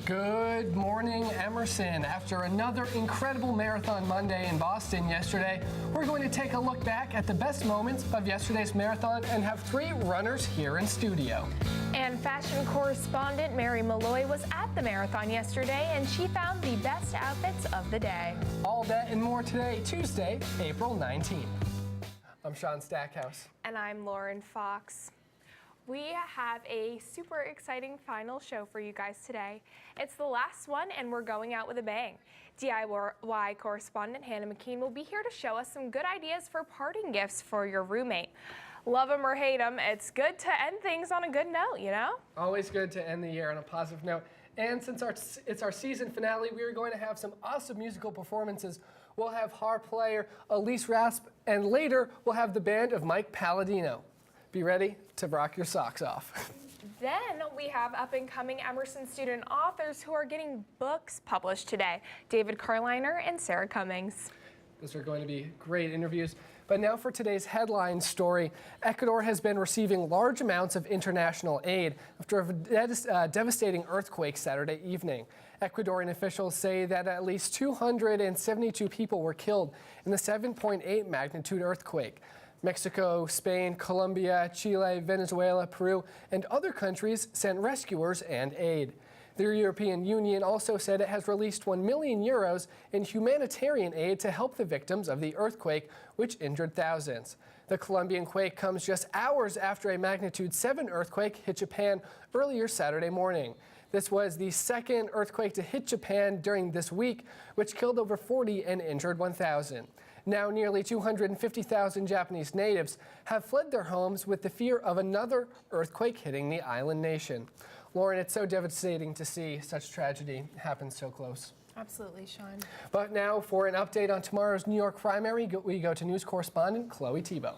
Good morning, Emerson. After another incredible Marathon Monday in Boston yesterday, we're going to take a look back at the best moments of yesterday's marathon and have three runners here in studio. And fashion correspondent Mary Malloy was at the marathon yesterday, and she found the best outfits of the day. All that and more today, Tuesday, April 19th. I'm Sean Stackhouse. And I'm Lauren Fox. We have a super exciting final show for you guys today. It's the last one, and we're going out with a bang. DIY correspondent Hannah McKeen will be here to show us some good ideas for parting gifts for your roommate. Love them or hate them, it's good to end things on a good note, you know? Always good to end the year on a positive note. And since it's our season finale, we are going to have some awesome musical performances. We'll have harp player Alix, Raspe, and later we'll have the band of Mike Paladino. Be ready to rock your socks off. Then we have up-and-coming Emerson student authors who are getting books published today, David Carliner and Sarah Cummings. Those are going to be great interviews. But now for today's headline story. Ecuador has been receiving large amounts of international aid after a devastating earthquake Saturday evening. Ecuadorian officials say that at least 272 people were killed in the 7.8 magnitude earthquake. Mexico, Spain, Colombia, Chile, Venezuela, Peru, and other countries sent rescuers and aid. The European Union also said it has released 1 million euros in humanitarian aid to help the victims of the earthquake, which injured thousands. The Colombian quake comes just hours after a magnitude 7 earthquake hit Japan earlier Saturday morning. This was the second earthquake to hit Japan during this week, which killed over 40 and injured 1,000. Now nearly 250,000 Japanese natives have fled their homes with the fear of another earthquake hitting the island nation. Lauren, it's so devastating to see such tragedy happen so close. Absolutely, Sean. But now for an update on tomorrow's New York primary, we go to news correspondent Chloe Tebow.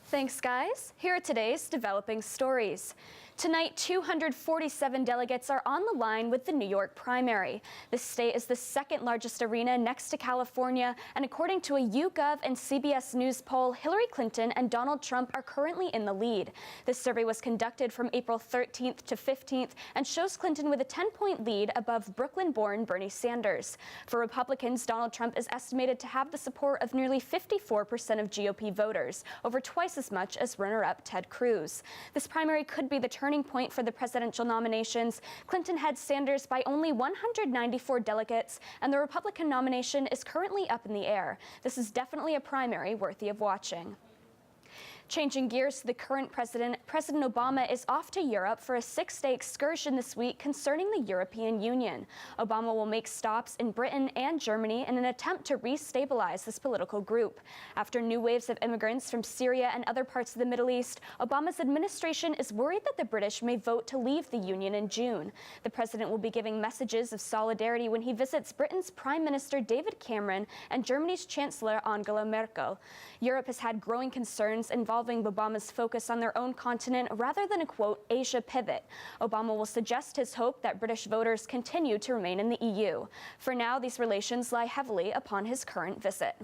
Thanks, guys. Here are today's developing stories. Tonight, 247 delegates are on the line with the New York primary. The state is the second largest arena next to California, and according to a YouGov and CBS News poll, Hillary Clinton and Donald Trump are currently in the lead. This survey was conducted from April 13th to 15th and shows Clinton with a 10-point lead above Brooklyn-born Bernie Sanders. For Republicans, Donald Trump is estimated to have the support of nearly 54% of GOP voters, over twice as much as runner-up Ted Cruz. This primary could be the turning point for the presidential nominations. Clinton heads Sanders by only 194 delegates, and the Republican nomination is currently up in the air. This is definitely a primary worthy of watching. Changing gears to the current president, President Obama is off to Europe for a 6-day excursion this week concerning the European Union. Obama will make stops in Britain and Germany in an attempt to restabilize this political group. After new waves of immigrants from Syria and other parts of the Middle East, Obama's administration is worried that the British may vote to leave the Union in June. The president will be giving messages of solidarity when he visits Britain's Prime Minister David Cameron and Germany's Chancellor Angela Merkel. Europe has had growing concerns involving Obama's focus on their own continent rather than a, quote, Asia pivot. Obama will suggest his hope that British voters continue to remain in the EU. For now, these relations lie heavily upon his current visit.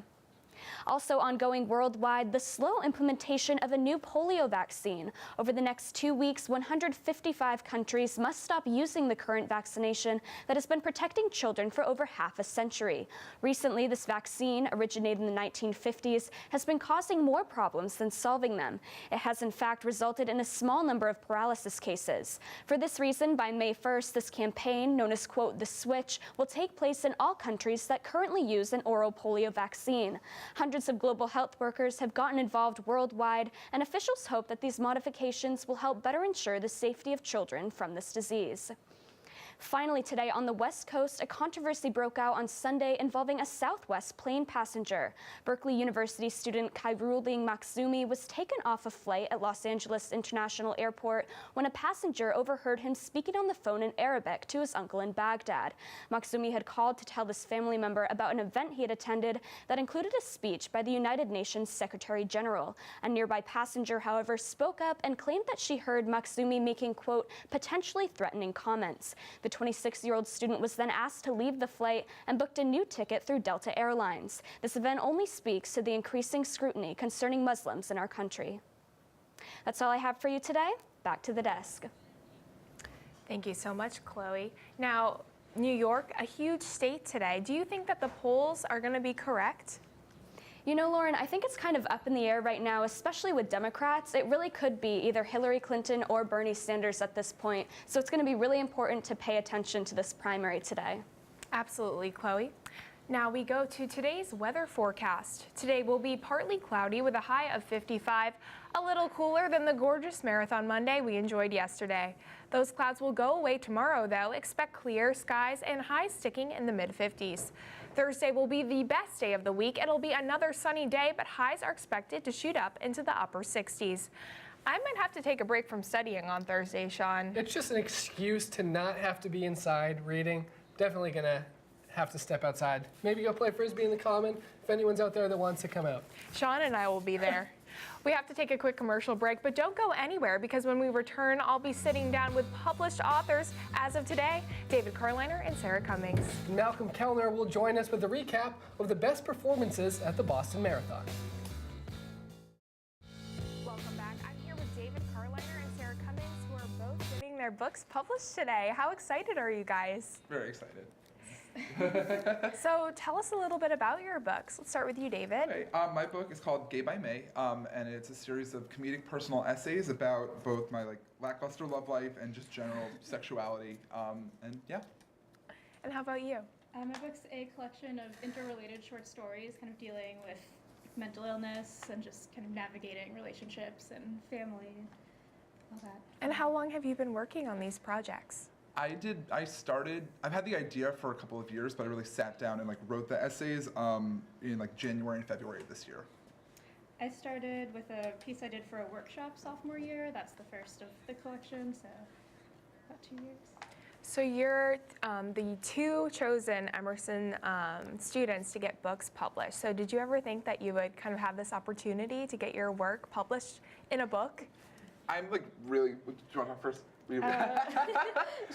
Also ongoing worldwide, the slow implementation of a new polio vaccine. Over the next 2 weeks, 155 countries must stop using the current vaccination that has been protecting children for over half a century. Recently, this vaccine, originated in the 1950s, has been causing more problems than solving them. It has in fact resulted in a small number of paralysis cases. For this reason, by May 1st, this campaign, known as, quote, the switch, will take place in all countries that currently use an oral polio vaccine. Hundreds of global health workers have gotten involved worldwide, and officials hope that these modifications will help better ensure the safety of children from this disease. Finally today on the West Coast, a controversy broke out on Sunday involving a Southwest plane passenger. Berkeley University student Kairuling Maksumi was taken off a flight at Los Angeles International Airport when a passenger overheard him speaking on the phone in Arabic to his uncle in Baghdad. Maksumi had called to tell this family member about an event he had attended that included a speech by the United Nations Secretary General. A nearby passenger, however, spoke up and claimed that she heard Maksumi making, quote, potentially threatening comments. The 26-year-old student was then asked to leave the flight and booked a new ticket through Delta Airlines. This event only speaks to the increasing scrutiny concerning Muslims in our country. That's all I have for you today. Back to the desk. Thank you so much, Chloe. Now, New York, a huge state today. Do you think that the polls are going to be correct? You know, Lauren, I think it's kind of up in the air right now, especially with Democrats. It really could be either Hillary Clinton or Bernie Sanders at this point. So it's going to be really important to pay attention to this primary today. Absolutely, Chloe. Now we go to today's weather forecast. Today will be partly cloudy with a high of 55, a little cooler than the gorgeous marathon Monday we enjoyed yesterday. Those clouds will go away tomorrow, though. Expect clear skies and highs sticking in the mid-50s. Thursday will be the best day of the week. It'll be another sunny day, but highs are expected to shoot up into the upper 60s. I might have to take a break from studying on Thursday, Sean. It's just an excuse to not have to be inside reading. Definitely gonna have to step outside. Maybe go play Frisbee in the common if anyone's out there that wants to come out. Sean and I will be there. We have to take a quick commercial break, but don't go anywhere because when we return, I'll be sitting down with published authors as of today, David Carliner and Sarah Cummings. Malcolm Kellner will join us with a recap of the best performances at the Boston Marathon. Welcome back. I'm here with David Carliner and Sarah Cummings, who are both getting their books published today. How excited are you guys? Very excited. So tell us a little bit about your books. Let's start with you, David. Okay, my book is called Gay by May, and it's a series of comedic personal essays about both my lackluster love life and just general sexuality, and yeah. And how about you? My book's a collection of interrelated short stories, kind of dealing with mental illness and just kind of navigating relationships and family, all that. And how long have you been working on these projects? I've had the idea for a couple of years, but I really sat down and wrote the essays in January and February of this year. I started with a piece I did for a workshop sophomore year. That's the first of the collection, so about 2 years. So you're the two chosen Emerson students to get books published. So did you ever think that you would kind of have this opportunity to get your work published in a book? I'm really, do you want to talk first? Sure.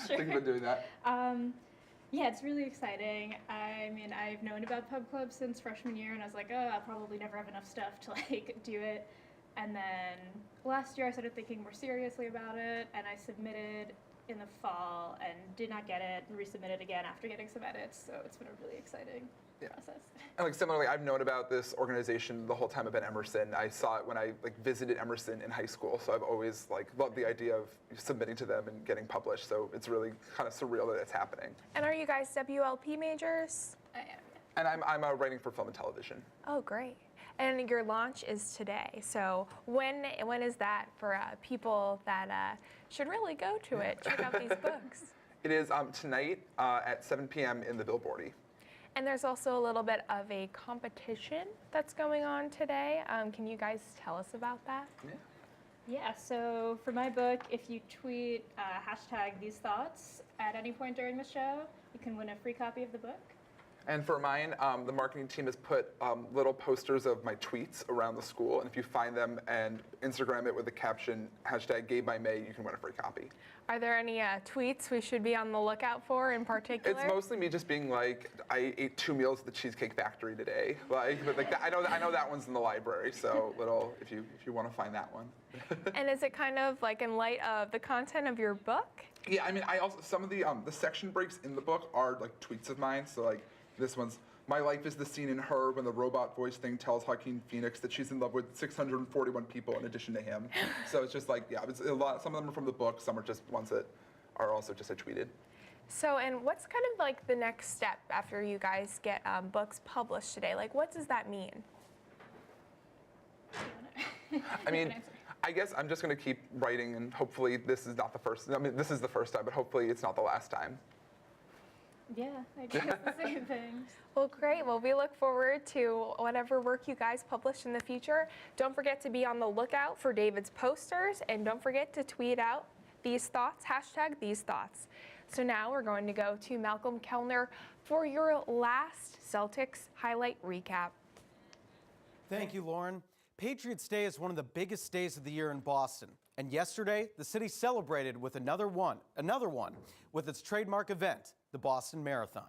Thinking about doing that. Yeah, it's really exciting. I mean, I've known about Pub Club since freshman year, and I was like, oh, I'll probably never have enough stuff to do it. And then last year I started thinking more seriously about it, and I submitted in the fall and did not get it, and resubmitted again after getting some edits. So it's been a really exciting process. And similarly, I've known about this organization the whole time I've been at Emerson. I saw it when I visited Emerson in high school, so I've always loved the idea of submitting to them and getting published. So it's really kind of surreal that it's happening. And are you guys WLP majors? I am. And I'm writing for film and television. Oh, great. And your launch is today. So when is that for people that should really go to it? Check out these books. It is tonight at 7 p.m. in the Billboardy. And there's also a little bit of a competition that's going on today. Can you guys tell us about that? Yeah, so for my book, if you tweet hashtag these thoughts at any point during the show, you can win a free copy of the book. And for mine, the marketing team has put little posters of my tweets around the school, and if you find them and Instagram it with the caption hashtag Gay by May, you can win a free copy. Are there any tweets we should be on the lookout for in particular? It's mostly me just being like, I ate 2 meals at the Cheesecake Factory today. But I know that one's in the library, so if you want to find that one. And is it kind of in light of the content of your book? Yeah, I mean, I also some of the section breaks in the book are tweets of mine. So this one's, my life is the scene in Her when the robot voice thing tells Joaquin Phoenix that she's in love with 641 people in addition to him. So it's just it's a lot. Some of them are from the book. Some are just ones that are also just tweeted. So, and what's kind of the next step after you guys get books published today? What does that mean? I mean, I guess I'm just going to keep writing, and hopefully this is not the first. I mean, this is the first time, but hopefully it's not the last time. Yeah, I guess the same thing. Well, great. Well, we look forward to whatever work you guys publish in the future. Don't forget to be on the lookout for David's posters, and don't forget to tweet out these thoughts, hashtag these thoughts. So now we're going to go to Malcolm Kellner for your last Celtics highlight recap. Thank you, Lauren. Patriots Day is one of the biggest days of the year in Boston. And yesterday, the city celebrated with another one with its trademark event, the Boston Marathon.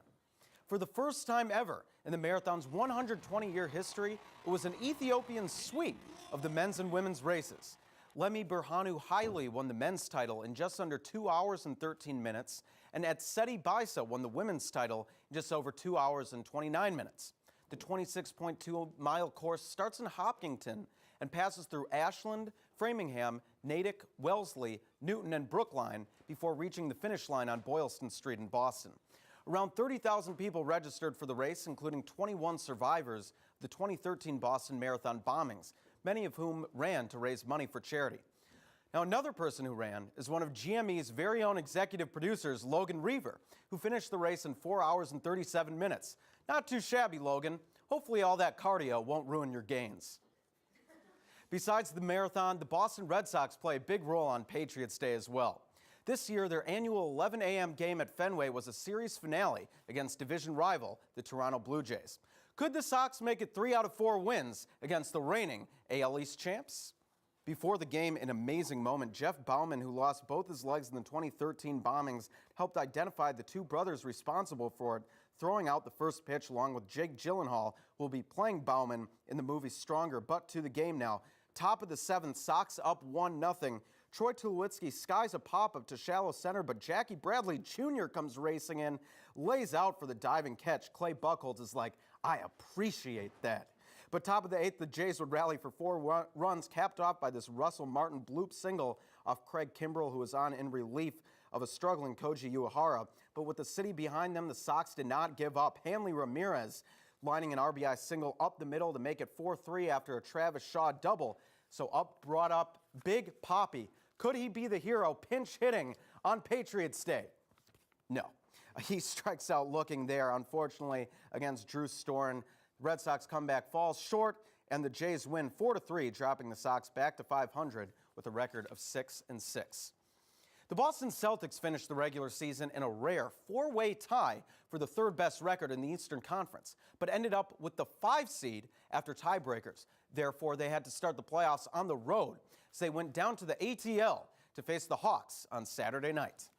For the first time ever in the marathon's 120-year history, it was an Ethiopian sweep of the men's and women's races. Lemi Berhanu Haile won the men's title in just under 2 hours and 13 minutes, and Etsedi Baisa won the women's title in just over 2 hours and 29 minutes. The 26.2-mile course starts in Hopkinton and passes through Ashland, Framingham, Natick, Wellesley, Newton, and Brookline before reaching the finish line on Boylston Street in Boston. Around 30,000 people registered for the race, including 21 survivors of the 2013 Boston Marathon bombings, many of whom ran to raise money for charity. Now, another person who ran is one of GME's very own executive producers, Logan Reaver, who finished the race in 4 hours and 37 minutes. Not too shabby, Logan. Hopefully all that cardio won't ruin your gains. Besides the marathon, the Boston Red Sox play a big role on Patriots Day as well. This year, their annual 11 a.m. game at Fenway was a series finale against division rival, the Toronto Blue Jays. Could the Sox make it 3 out of 4 wins against the reigning AL East champs? Before the game, an amazing moment. Jeff Bauman, who lost both his legs in the 2013 bombings, helped identify the two brothers responsible for it, throwing out the first pitch along with Jake Gyllenhaal, who will be playing Bauman in the movie Stronger. But to the game now. Top of the 7th, Sox up 1-0. Troy Tulowitzki skies a pop-up to shallow center, but Jackie Bradley Jr. comes racing in, lays out for the diving catch. Clay Buchholz is like, I appreciate that. But top of the 8th, the Jays would rally for 4 runs, capped off by this Russell Martin bloop single off Craig Kimbrell, who was on in relief of a struggling Koji Uehara. But with the city behind them, the Sox did not give up. Hanley Ramirez lining an RBI single up the middle to make it 4-3 after a Travis Shaw double. So up brought up Big Papi. Could he be the hero pinch hitting on Patriots Day? No. He strikes out looking there, unfortunately, against Drew Storen. Red Sox comeback falls short, and the Jays win 4-3, dropping the Sox back to 500 with a record of 6-6. The Boston Celtics finished the regular season in a rare 4-way tie for the 3rd best record in the Eastern Conference, but ended up with the 5 seed after tiebreakers. Therefore, they had to start the playoffs on the road, so they went down to the ATL to face the Hawks on Saturday night.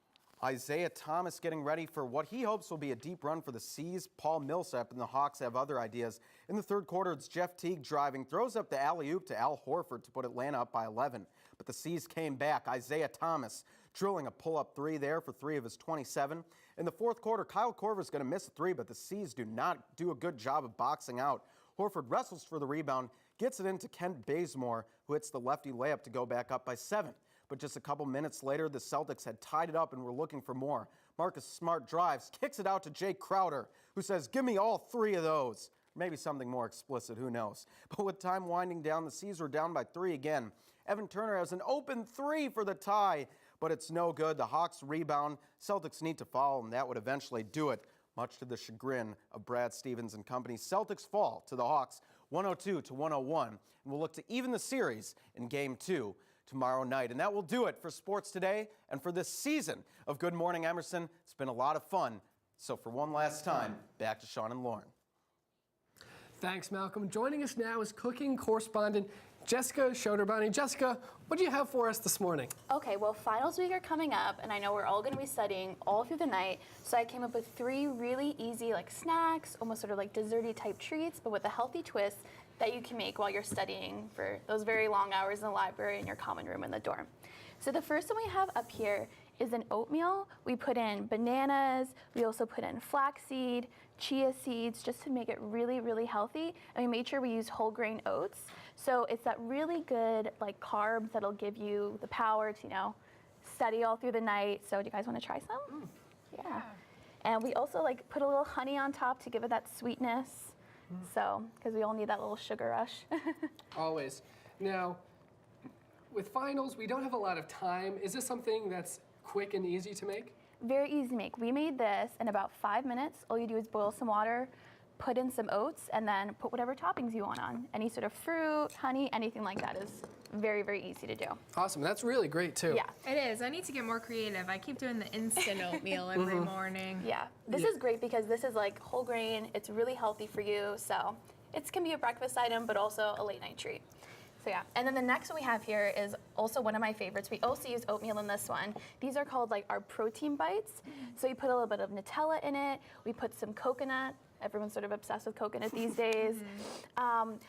Isaiah Thomas getting ready for what he hopes will be a deep run for the C's. Paul Millsap and the Hawks have other ideas. In the 3rd quarter, it's Jeff Teague driving, throws up the alley-oop to Al Horford to put Atlanta up by 11. But the C's came back. Isaiah Thomas drilling a pull-up 3 there for 3 of his 27. In the 4th quarter, Kyle Korver's going to miss a 3, but the C's do not do a good job of boxing out. Horford wrestles for the rebound, gets it into Kent Bazemore, who hits the lefty layup to go back up by 7. But just a couple minutes later, the Celtics had tied it up and were looking for more. Marcus Smart drives, kicks it out to Jake Crowder, who says, give me all 3 of those. Maybe something more explicit, who knows. But with time winding down, the C's were down by 3 again. Evan Turner has an open 3 for the tie, but it's no good. The Hawks rebound. Celtics need to foul, and that would eventually do it, much to the chagrin of Brad Stevens and company. Celtics fall to the Hawks 102-101, and we'll look to even the series in Game 2 tomorrow night. And that will do it for Sports Today and for this season of Good Morning Emerson. It's been a lot of fun. So for one last time, back to Sean and Lauren. Thanks, Malcolm. Joining us now is cooking correspondent Jessica Schoderbani. Jessica, what do you have for us this morning? Okay, well, finals week are coming up, and I know we're all going to be studying all through the night, so I came up with 3 really easy snacks, almost sort of like desserty type treats, but with a healthy twist that you can make while you're studying for those very long hours in the library in your common room in the dorm. So the first one we have up here is an oatmeal. We put in bananas, we also put in flaxseed, chia seeds, just to make it really, really healthy. And we made sure we use whole grain oats. So it's that really good carbs that'll give you the power to, study all through the night. So do you guys want to try some? Yeah. And we also put a little honey on top to give it that sweetness. So, because we all need that little sugar rush. Always. Now, with finals, we don't have a lot of time. Is this something that's quick and easy to make? Very easy to make. We made this in about 5 minutes. All you do is boil some water, put in some oats, and then put whatever toppings you want on. Any sort of fruit, honey, anything like that is very, very easy to do. Awesome. That's really great, too. Yeah. It is. I need to get more creative. I keep doing the instant oatmeal every morning. Yeah. This is great because this is whole grain. It's really healthy for you. So it can be a breakfast item, but also a late night treat. So yeah. And then the next one we have here is also one of my favorites. We also use oatmeal in this one. These are called our protein bites. So we put a little bit of Nutella in it. We put some coconut Everyone's sort of obsessed with coconut these days.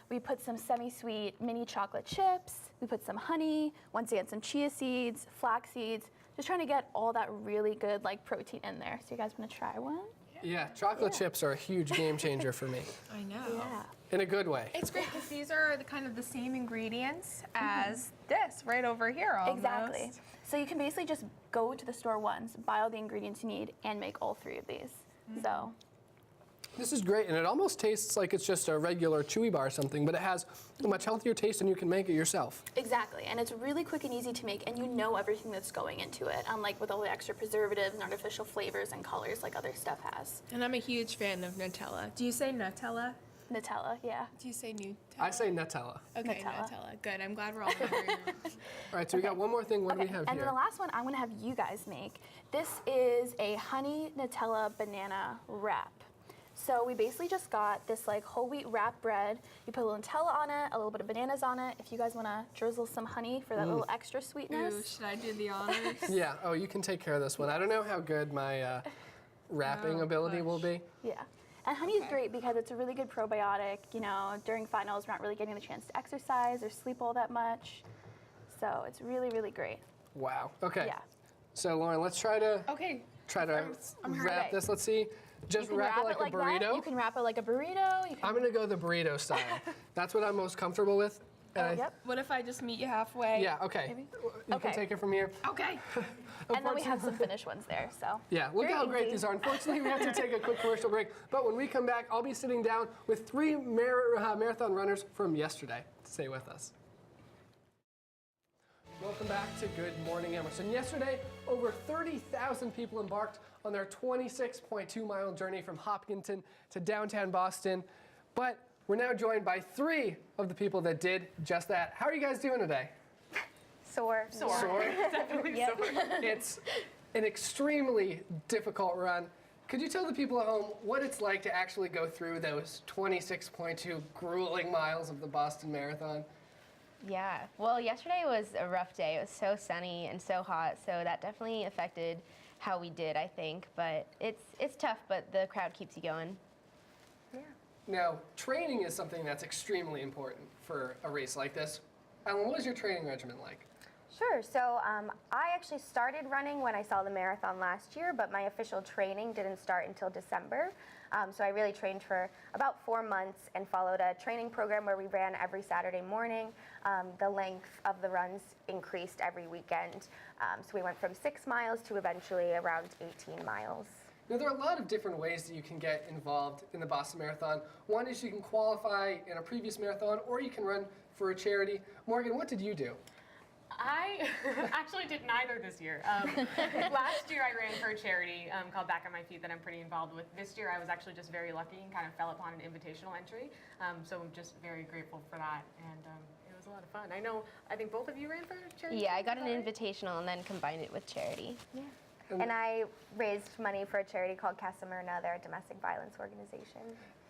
We put some semi-sweet mini chocolate chips. We put some honey, once again, some chia seeds, flax seeds, just trying to get all that really good like protein in there. So you guys want to try one? Yeah, chocolate chips are a huge game changer for me, I know. Yeah. in a good way. It's great because these are the kind of the same ingredients as this right over here almost. Exactly. So you can basically just go to the store once, buy all the ingredients you need, and make all 3 of these. So This is great, and it almost tastes like it's just a regular chewy bar or something, but it has a much healthier taste and you can make it yourself. exactly, and it's really quick and easy to make, and you know everything that's going into it, unlike with all the extra preservatives and artificial flavors and colors like other stuff has. And I'm a huge fan of Nutella. Do you say Nutella? Nutella, yeah. Do you say Nutella? I say Nutella. Okay, Nutella. Nutella. Good. I'm glad we're all in agreement. All right, so we got one more thing. What do we have And here? then the last one I'm gonna have you guys make. This is a honey Nutella banana wrap. So we basically just got this like whole wheat wrap bread. You put a little Nutella on it, a little bit of bananas on it. If you guys wanna drizzle some honey for that little extra sweetness. Ooh, should I do the honors? Yeah, oh, you can take care of this one. I don't know how good my wrapping Oh, ability will be. Yeah. And honey is great because it's a really good probiotic. You know, during finals, we're not really getting the chance to exercise or sleep all that much. So it's really, really great. Wow, okay. Yeah. So Lauren, let's try to Okay. wrap ready. this. Let's see. Just You can wrap it like a burrito. that. You can wrap it like a burrito. You can, I'm gonna go the burrito style. That's what I'm most comfortable with. And yep. What if I just meet you halfway? Yeah, okay. Maybe? You Okay. can take it from here. Okay. And then we have some finished ones there. So Yeah, look Very how great easy. these are. Unfortunately, we have to take a quick commercial break. But when we come back, I'll be sitting down with 3 marathon runners from yesterday. Stay with us. Welcome back to Good Morning Emerson. Yesterday, over 30,000 people embarked on their 26.2-mile journey from Hopkinton to downtown Boston. But we're now joined by 3 of the people that did just that. How are you guys doing today? Sore. Sore? Definitely Yep. sore. It's an extremely difficult run. Could you tell the people at home what it's like to actually go through those 26.2 grueling miles of the Boston Marathon? Yeah, well, yesterday was a rough day. It was so sunny and so hot, so that definitely affected how we did, I think. But it's tough, but the crowd keeps you going. Now, training is something that's extremely important for a race like this. Ellen, what was your training regimen like? Sure. So I actually started running when I saw the marathon last year, but my official training didn't start until December. So I really trained for about 4 months and followed a training program where we ran every Saturday morning. The length of the runs increased every weekend. So we went from 6 miles to eventually around 18 miles. Now, there are a lot of different ways that you can get involved in the Boston Marathon. One is you can qualify in a previous marathon, or you can run for a charity. Morgan, what did you do? I actually did neither this year. Last year I ran for a charity called Back on My Feet that I'm pretty involved with. This year I was actually just very lucky and kind of fell upon an invitational entry. So I'm just very grateful for that, and it was a lot of fun. I think both of you ran for charity? Yeah, I got an is that right? invitational and then combined it with charity. And I raised money for a charity called Casa Marina. They're a domestic violence organization.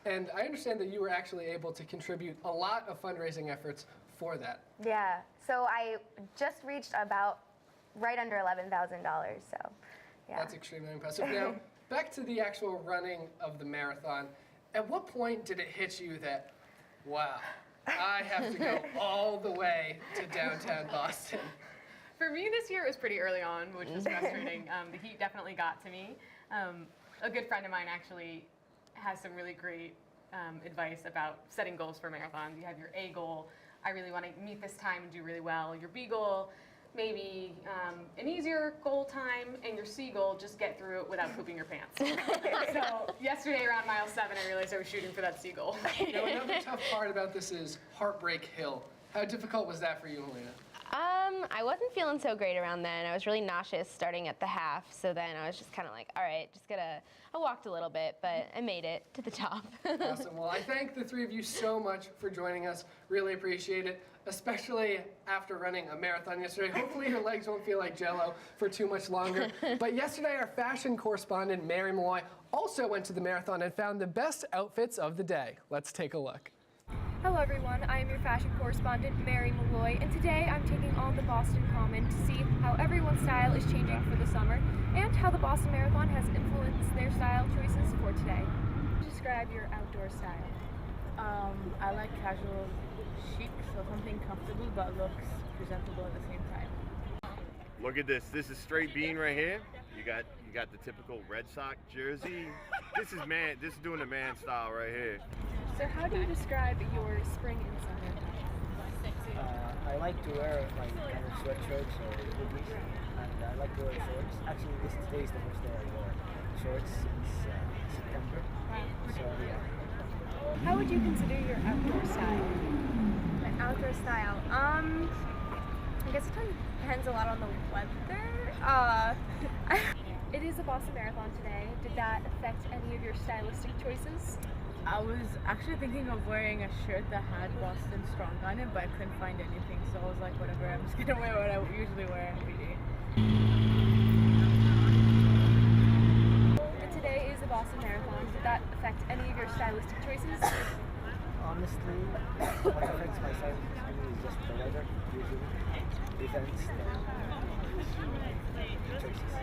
And I understand that you were actually able to contribute a lot of fundraising efforts for that. Yeah. So I just reached about right under $11,000. So, yeah. That's extremely impressive. Now, back to the actual running of the marathon. At what point did it hit you that, wow, I have to go all the way to downtown Boston? For me this year it was pretty early on, which was frustrating. The heat definitely got to me. A good friend of mine actually has some really great advice about setting goals for marathons. You have your A goal, I really want to meet this time and do really well. Your B goal, maybe an easier goal time, and your C goal, just get through it without pooping your pants. So yesterday around mile 7, I realized I was shooting for that C goal. Now, another tough part about this is Heartbreak Hill. How difficult was that for you, Helena? I wasn't feeling so great around then. I was really nauseous starting at the half, so then I was just kind of like, all right, I walked a little bit, but I made it to the top. Awesome. Well, I thank the 3 of you so much for joining us. Really appreciate it, especially after running a marathon yesterday. Hopefully your legs won't feel like Jell-O for too much longer. But yesterday, our fashion correspondent, Mary Malloy, also went to the marathon and found the best outfits of the day. Let's take a look. Hello everyone, I am your fashion correspondent, Mary Malloy, and today I'm taking on the Boston Common to see how everyone's style is changing for the summer and how the Boston Marathon has influenced their style choices for today. describe your outdoor style? I like casual chic, so something comfortable but looks presentable at the same time. Look at this. This is straight bean right here. You got the typical Red Sox jersey. This is doing the man style right here. So how do you describe your spring and summer? I like to wear like kind of sweatshirts or hoodies, and I like to wear shorts. Actually, today is the first day I wore shorts since September. So yeah. How would you consider your outdoor style? My outdoor style. I guess it kind of depends a lot on the weather. It is a Boston Marathon today. Did that affect any of your stylistic choices? I was actually thinking of wearing a shirt that had Boston Strong on it, but I couldn't find anything, so I was like, whatever, I'm just gonna wear what I usually wear every day. And today is a Boston Marathon. Did that affect any of your stylistic choices? Honestly, what affects my style is just the weather, usually. Events, choices.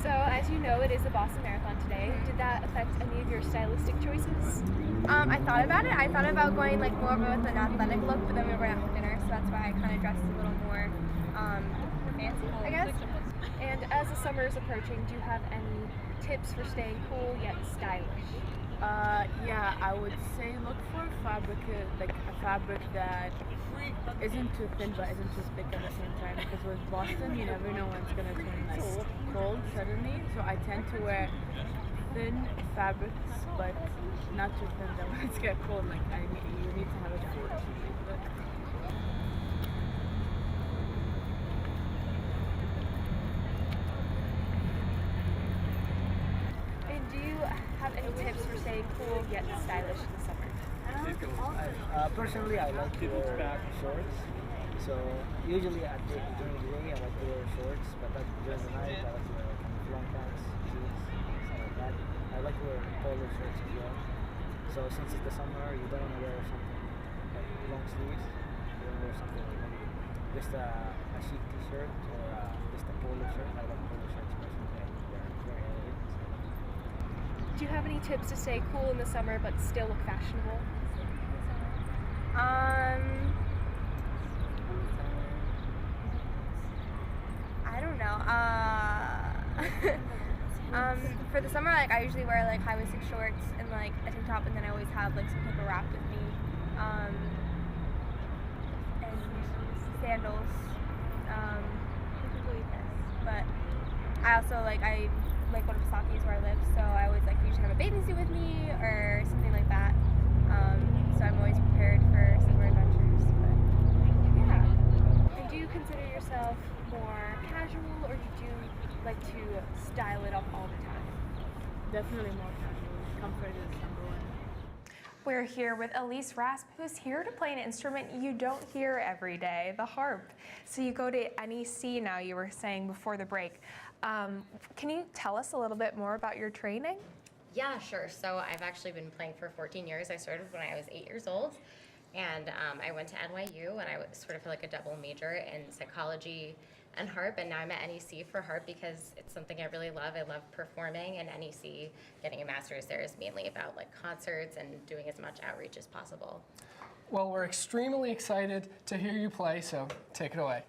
So, as you know, it is a Boston Marathon today. Did that affect any of your stylistic choices? I thought about it. I thought about going like more with an athletic look, but then we were going out for dinner, so that's why I kind of dressed a little more fancy, I guess. And as the summer is approaching, do you have any tips for staying cool yet stylish? Yeah, I would say look for fabric, like a fabric that isn't too thin but isn't too thick at the same time, because with Boston you never know when it's going to turn like cold suddenly, so I tend to wear thin fabrics but not too thin that when it's get cold, like you need to have a jacket. And do you have any tips for staying cool yet stylish in the summer? Personally, I like to wear shorts. So usually during the day I like to wear shorts, but during the night I like to wear kind of long pants, jeans, stuff like that. I like to wear polo shirts as well. So since it's the summer, you don't want to wear something like long sleeves. You want to wear something like maybe just a chic t-shirt or just a polo shirt. I like polo shirts personally. They're very elegant. Do you have any tips to stay cool in the summer but still look fashionable? I don't know. For the summer, like I usually wear like high-waisted shorts and like a tank top, and then I always have like some type of wrap with me, and sandals. But I also like one of Saki's where I live, so I always like usually have a bathing suit with me or something like that. So I'm always prepared for summer adventures. But yeah. And do you consider yourself more casual, or do you like to style it up all the time? Definitely more casual. Comfort is number one. We're here with Alix Raspe, who's here to play an instrument you don't hear every day, the harp. So you go to NEC now, you were saying before the break. Can you tell us a little bit more about your training? Yeah, sure. So I've actually been playing for 14 years. I started when I was 8 years old, and I went to NYU, and I was sort of like a double major in psychology and harp, and now I'm at NEC for harp because it's something I really love. I love performing, and NEC, getting a master's there is mainly about like concerts and doing as much outreach as possible. Well, we're extremely excited to hear you play, so take it away.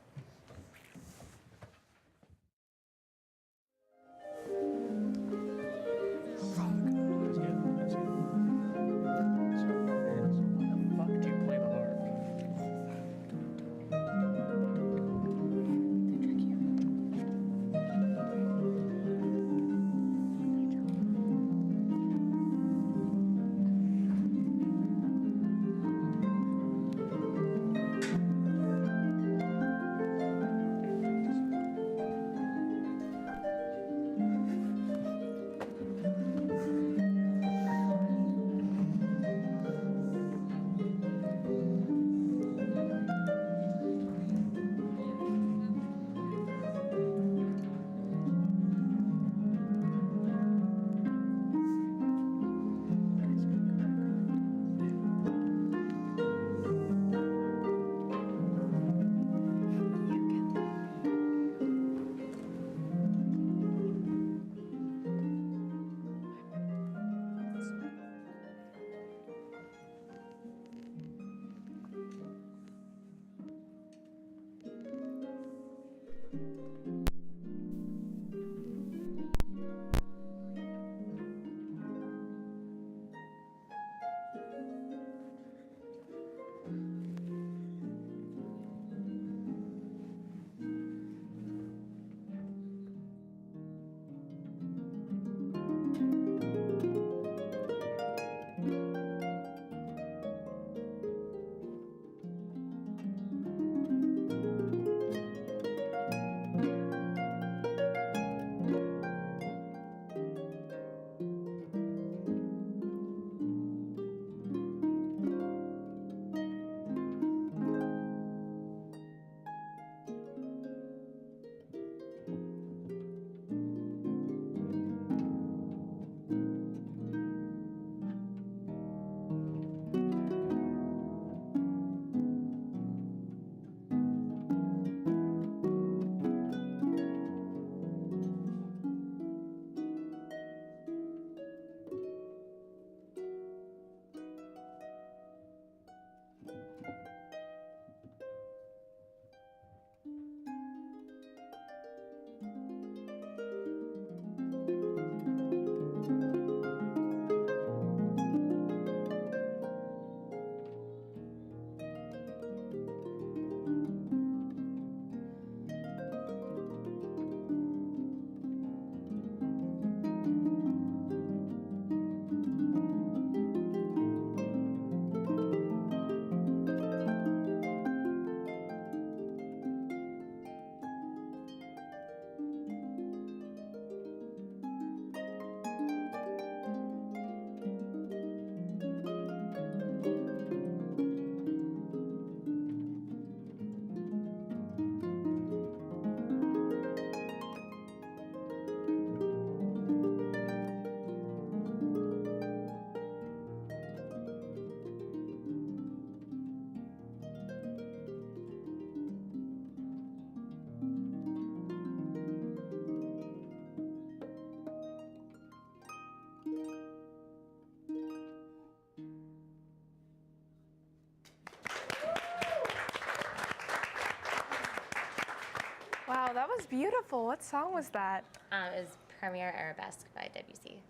that was beautiful. What song was that? It was Premier Arabesque by Debussy.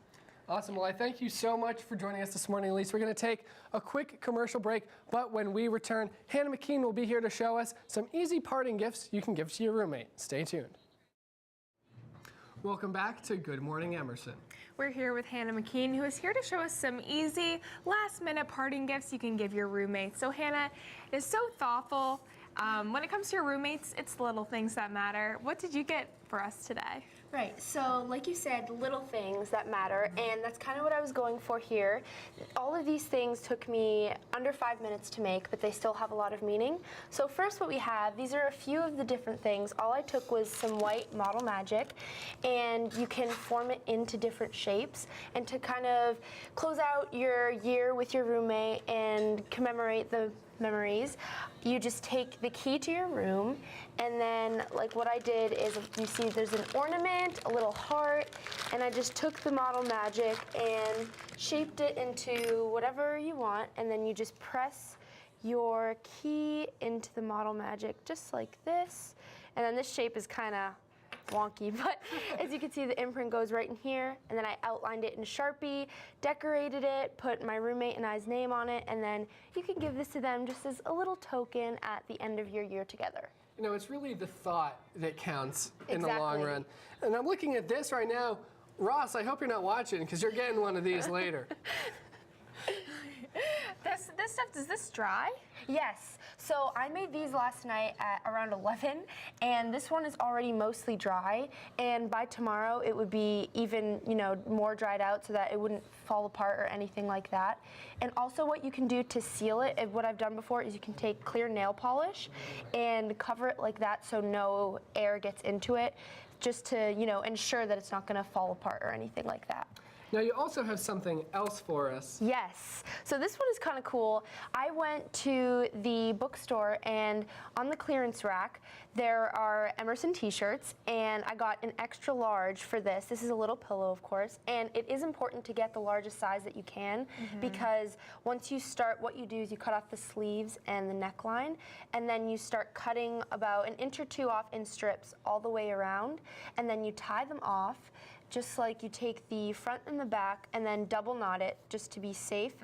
Awesome. Well, I thank you so much for joining us this morning, Elise. We're going to take a quick commercial break, but when we return, Hannah McKeen will be here to show us some easy parting gifts you can give to your roommate. Stay tuned. Welcome back to Good Morning Emerson. We're here with Hannah McKeen, who is here to show us some easy last-minute parting gifts you can give your roommates. So Hannah is so thoughtful. When it comes to your roommates, it's the little things that matter. What did you get for us today? Right, so like you said, little things that matter, and that's kind of what I was going for here. All of these things took me under 5 minutes to make, but they still have a lot of meaning. So first what we have, these are a few of the different things. All I took was some white model magic, and you can form it into different shapes. And to kind of close out your year with your roommate and commemorate the memories, you just take the key to your room, and then like what I did is, you see there's an ornament, a little heart, and I just took the model magic and shaped it into whatever you want, and then you just press your key into the model magic just like this, and then this shape is kind of wonky, but as you can see, the imprint goes right in here, and then I outlined it in Sharpie, decorated it, put my roommate and I's name on it, and then you can give this to them just as a little token at the end of your year together. You know, it's really the thought that counts in the long run. And I'm looking at this right now. Ross, I hope you're not watching, because you're getting one of these later. This stuff, does this dry? Yes. So I made these last night at around 11, and this one is already mostly dry, and by tomorrow it would be even, more dried out so that it wouldn't fall apart or anything like that. And also what you can do to seal it, what I've done before, is you can take clear nail polish and cover it like that so no air gets into it, just to, ensure that it's not going to fall apart or anything like that. Now you also have something else for us. Yes. So this one is kind of cool. I went to the bookstore, and on the clearance rack there are Emerson t-shirts, and I got an extra large for this. This is a little pillow, of course, and it is important to get the largest size that you can, because once you start, what you do is you cut off the sleeves and the neckline, and then you start cutting about an inch or two off in strips all the way around, and then you tie them off, just like you take the front and the back and then double knot it just to be safe.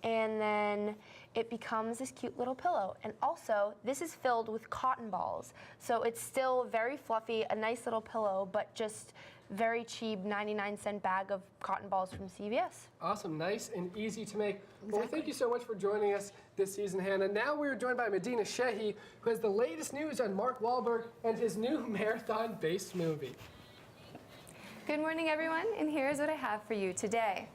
And then it becomes this cute little pillow. And also, this is filled with cotton balls. So it's still very fluffy, a nice little pillow, but just very cheap 99-cent bag of cotton balls from CVS. Awesome, nice and easy to make. Well, thank you so much for joining us this season, Hannah. Now we're joined by Medina Shehi, who has the latest news on Mark Wahlberg and his new marathon-based movie. Good morning, everyone, and here's what I have for you today.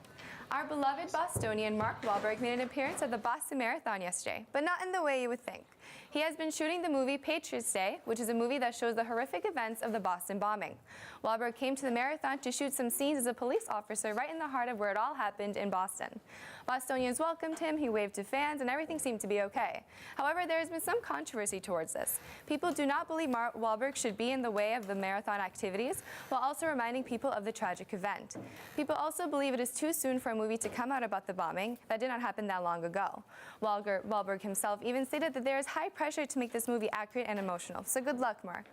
Our beloved Bostonian Mark Wahlberg made an appearance at the Boston Marathon yesterday, but not in the way you would think. He has been shooting the movie Patriots Day, which is a movie that shows the horrific events of the Boston bombing. Wahlberg came to the marathon to shoot some scenes as a police officer right in the heart of where it all happened in Boston. Bostonians welcomed him, he waved to fans, and everything seemed to be okay. However, there has been some controversy towards this. People do not believe Mark Wahlberg should be in the way of the marathon activities, while also reminding people of the tragic event. People also believe it is too soon for a movie to come out about the bombing that did not happen that long ago. Wahlberg himself even stated that there is high pressure to make this movie accurate and emotional. So good luck, Mark.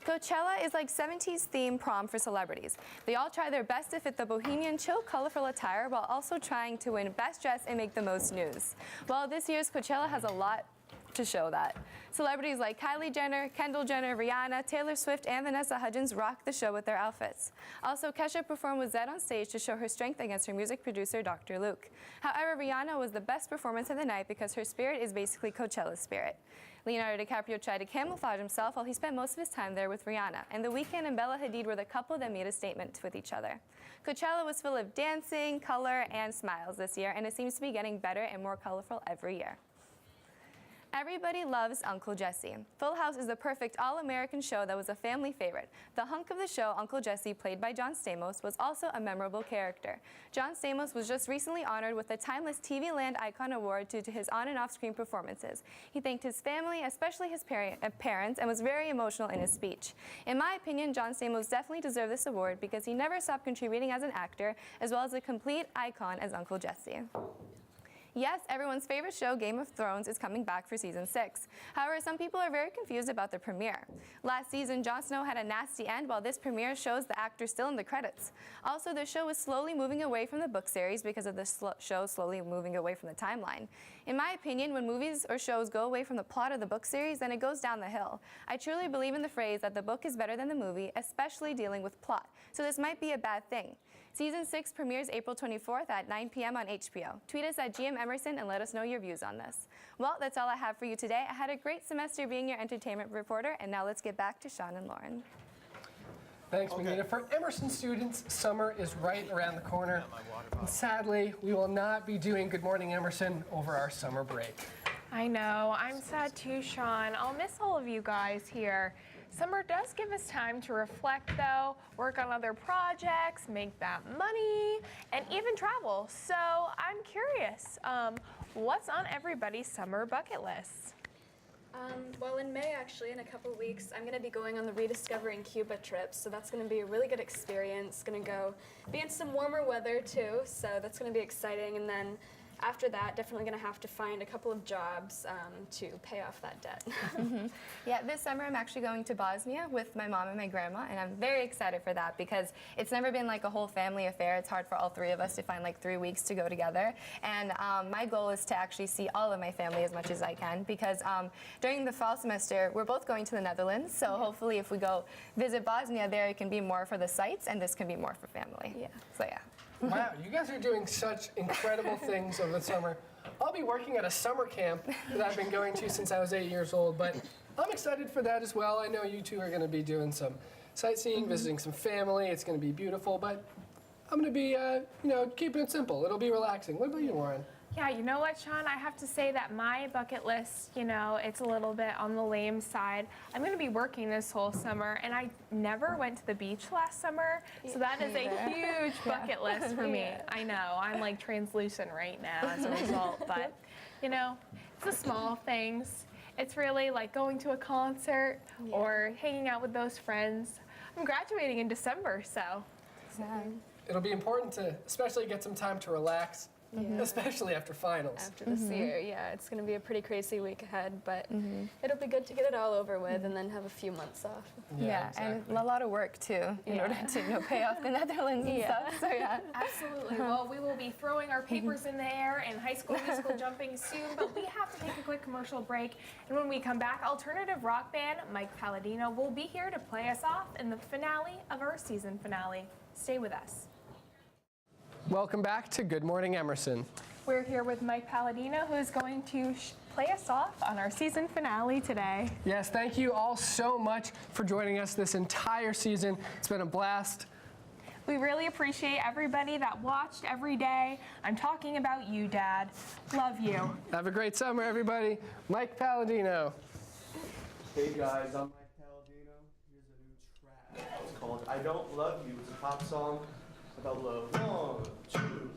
Coachella is like 70s themed prom for celebrities. They all try their best to fit the bohemian, chill, colorful attire while also trying to win best dress and make the most news. Well, this year's Coachella has a lot to show that. Celebrities like Kylie Jenner, Kendall Jenner, Rihanna, Taylor Swift, and Vanessa Hudgens rocked the show with their outfits. Also, Kesha performed with Zedd on stage to show her strength against her music producer, Dr. Luke. However, Rihanna was the best performance of the night because her spirit is basically Coachella's spirit. Leonardo DiCaprio tried to camouflage himself while he spent most of his time there with Rihanna, and The Weeknd and Bella Hadid were the couple that made a statement with each other. Coachella was full of dancing, color, and smiles this year, and it seems to be getting better and more colorful every year. Everybody loves Uncle Jesse. Full House is the perfect all-American show that was a family favorite. The hunk of the show, Uncle Jesse, played by John Stamos, was also a memorable character. John Stamos was just recently honored with the Timeless TV Land Icon Award due to his on- and off-screen performances. He thanked his family, especially his parents, and was very emotional in his speech. In my opinion, John Stamos definitely deserved this award because he never stopped contributing as an actor, as well as a complete icon as Uncle Jesse. Yes, everyone's favorite show, Game of Thrones, is coming back for season 6. However, some people are very confused about the premiere. Last season, Jon Snow had a nasty end, while this premiere shows the actor still in the credits. Also, the show is slowly moving away from the book series because of the show slowly moving away from the timeline. In my opinion, when movies or shows go away from the plot of the book series, then it goes down the hill. I truly believe in the phrase that the book is better than the movie, especially dealing with plot. So this might be a bad thing. Season 6 premieres April 24th at 9 p.m. on HBO. Tweet us at GMEWEATHER and let us know your views on this. Well, that's all I have for you today. I had a great semester being your entertainment reporter, and now let's get back to Sean and Lauren. Thanks, Manita. For Emerson students, summer is right around the corner. And sadly, we will not be doing Good Morning Emerson over our summer break. I know. I'm sad too, Sean. I'll miss all of you guys here. Summer does give us time to reflect, though, work on other projects, make that money, and even travel. So I'm curious, what's on everybody's summer bucket list? Well, in May, actually, in a couple weeks, I'm going to be going on the Rediscovering Cuba trip, so that's going to be a really good experience. Going to be in some warmer weather, too, so that's going to be exciting. And then after that, definitely going to have to find a couple of jobs to pay off that debt. Yeah, this summer I'm actually going to Bosnia with my mom and my grandma, and I'm very excited for that because it's never been like a whole family affair. It's hard for all three of us to find like 3 weeks to go together. And my goal is to actually see all of my family as much as I can because during the fall semester, we're both going to the Netherlands. So hopefully if we go visit Bosnia there, it can be more for the sights and this can be more for family. Yeah. So yeah. Wow, you guys are doing such incredible things over the summer. I'll be working at a summer camp that I've been going to since I was 8 years old, but I'm excited for that as well. I know you two are going to be doing some sightseeing, visiting some family. It's going to be beautiful, but I'm going to be, keeping it simple. It'll be relaxing. What about you, Lauren? Yeah, you know what, Sean? I have to say that my bucket list, it's a little bit on the lame side. I'm going to be working this whole summer, and I never went to the beach last summer, so that is a huge bucket list for me. I know, I'm like translucent right now as a result, but, it's the small things. It's really like going to a concert or hanging out with those friends. I'm graduating in December, so. It'll be important to especially get some time to relax. Especially after finals. After this year, yeah, it's going to be a pretty crazy week ahead, but it'll be good to get it all over with and then have a few months off. Yeah, exactly. And a lot of work too in order to pay off the Netherlands and stuff. So yeah, absolutely. Well, we will be throwing our papers in the air and High School Musical jumping soon, but we have to take a quick commercial break. And when we come back, alternative rock band Mike Paladino will be here to play us off in the finale of our season finale. Stay with us. Welcome back to Good Morning Emerson. We're here with Mike Paladino, who is going to play us off on our season finale today. Yes, thank you all so much for joining us this entire season. It's been a blast. We really appreciate everybody that watched every day. I'm talking about you, Dad. Love you. Have a great summer, everybody. Mike Paladino. Hey guys, I'm Mike Paladino. Here's a new track. It's called I Don't Love You. It's a pop song about love. 1, 2,